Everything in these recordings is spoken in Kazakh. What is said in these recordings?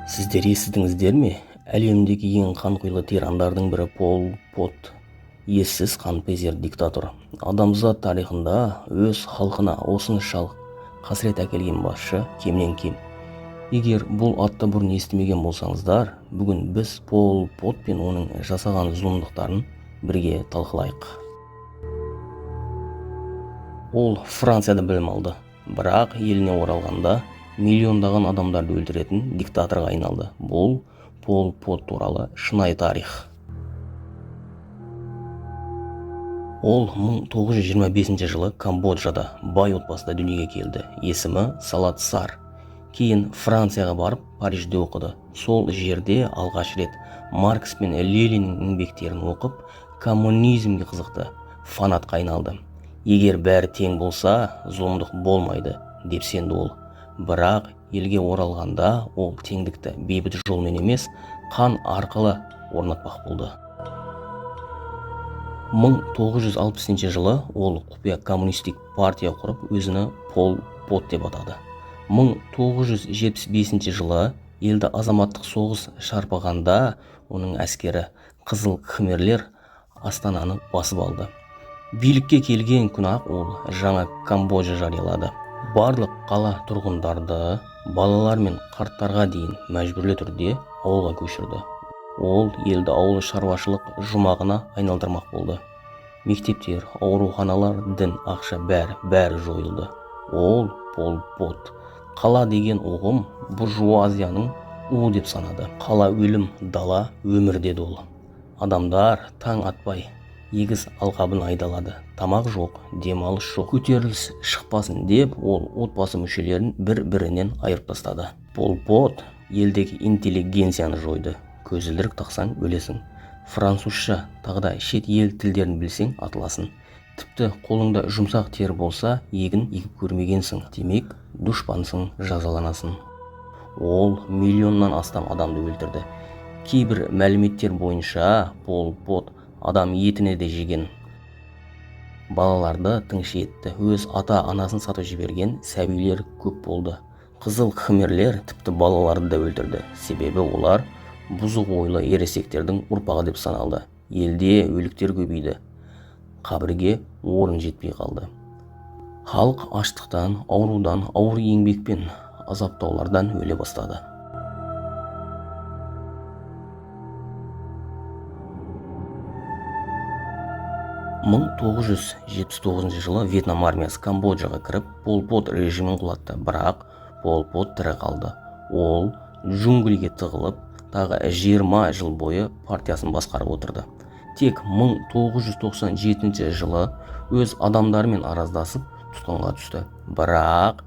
Сіздер естідіңіздер ме? Әлемдегі ең қанқұйлы тирандардың бірі Пол Пот. Ессіз қанпезер диктатор. Адамзат тарихында өз халқына осыншалық қасірет әкелген басшы кемнен кем. Егер бұл атты бұрын естімеген болсаңыздар, бүгін біз Пол Пот пен оның жасаған зұлымдықтарын бірге талқылайық. Ол Францияда білім алды, бірақ еліне оралғанда миллиондаған адамдарды өлтіретін диктаторға айналды. Бұл Пол Пот туралы шынайы тарих. Ол 1925 жылы Камбоджада бай отбасында дүниеге келді. Есімі Салат Сар. Кейін Францияға барып, Парижде оқыды. Сол жерде алғаш рет Маркс пен Лениннің еңбектерін оқып, коммунизмге қызықты, фанатқа айналды. Егер бәрі тең болса, зұлымдық болмайды деп сенді ол. Бірақ елге оралғанда ол теңдікті бейбіт жолмен емес, қан арқылы орнатпақ болды. 1960 жылы ол құпия коммунистік партия құрып, өзіні Пол Пот деп атады. 1975 жылы елді азаматтық соғыс шарпығанда оның әскері Қызыл Кхмерлер Астананы басып алды. Билікке келген күні-ақ ол жаңа Камбоджа жариялады. Барлық қала тұрғындарды, балалар мен қарттарға дейін мәжбүрлі түрде ауылға көшірді. Ол елді ауыл шаруашылық жұмағына айналдырмақ болды. Мектептер, ауруханалар, дін, ақша бәрі жойылды. Ол Пол Пот. Қала деген ұғым буржуазияның уы деп санады. Қала өлім, дала өмір деді ол. Адамдар таң атпай егіз алқабын айдалады. Тамақ жоқ, демалыс жоқ, көтеріліс шықпасын деп, ол отбасы мүшелерін бір-бірінен айырып тастады. Пол Пот елдегі интеллигенцияны жойды. Көзілдірік тақсаң өлесің. Французша тағда шет ел тілдерін білсең атыласың. Тіпті қолыңда жұмсақ тер болса, егін егіп көрмегенсің. Демек, дұшпансың, жазаланасың. Ол миллионнан астам адамды өлтірді. Кейбір мәліметтер бойынша Пол Пот адам етіне де жеген. Балаларды тыңшы етті. Өз ата-анасын сатып жіберген сәбилер көп болды. Қызыл Кхмерлер тіпті балаларды да өлтірді. Себебі олар бұзық ойлы ересектердің ұрпағы деп саналды. Елде өліктер көбейді. Қабірге орын жетпей қалды. Халық аштықтан, аурудан, ауыр еңбекпен, азаптаулардан өле бастады. Мың 1979 жылы Вьетнам армиясы Камбоджаға кіріп, Пол Пот режимін құлатты, бірақ Пол Пот тірі қалды. Ол джунглиге тығылып, тағы 20 жыл бойы партиясын басқарып отырды. Тек 1997 жылы өз адамдарымен араздасып тұтқынға түсті. Бірақ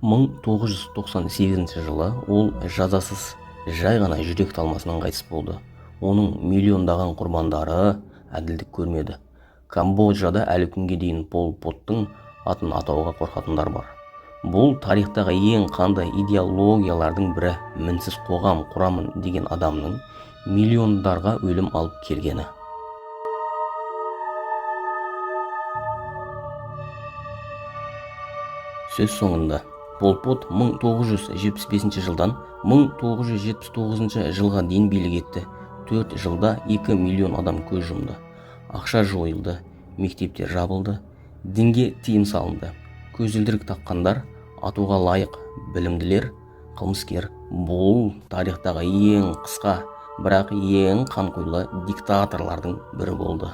1998 жылы ол жазасыз жай ғана жүрек талмасынан қайтыс болды. Оның миллиондаған құрбандары әділдік көрмеді. Камбоджада әлі күнге дейін Пол Поттың атын атауға қорқатындар бар. Бұл тарихтағы ең қандай идеологиялардың бірі. Мінсіз қоғам құрамын деген адамның миллиондарға өлім алып келгені. Сөз соңында Пол Пот 1975 жылдан 1979 жылға дейін билік етті. 4 жылда 2 миллион адам көз жұмды. Ақша жойылды, мектептер жабылды, дінге тыйым салынды. Көзілдірік таққандар атуға лайық, білімділер қылмыскер. Бұл тарихтағы ең қысқа, бірақ ең қанқұйлы диктаторлардың бірі болды.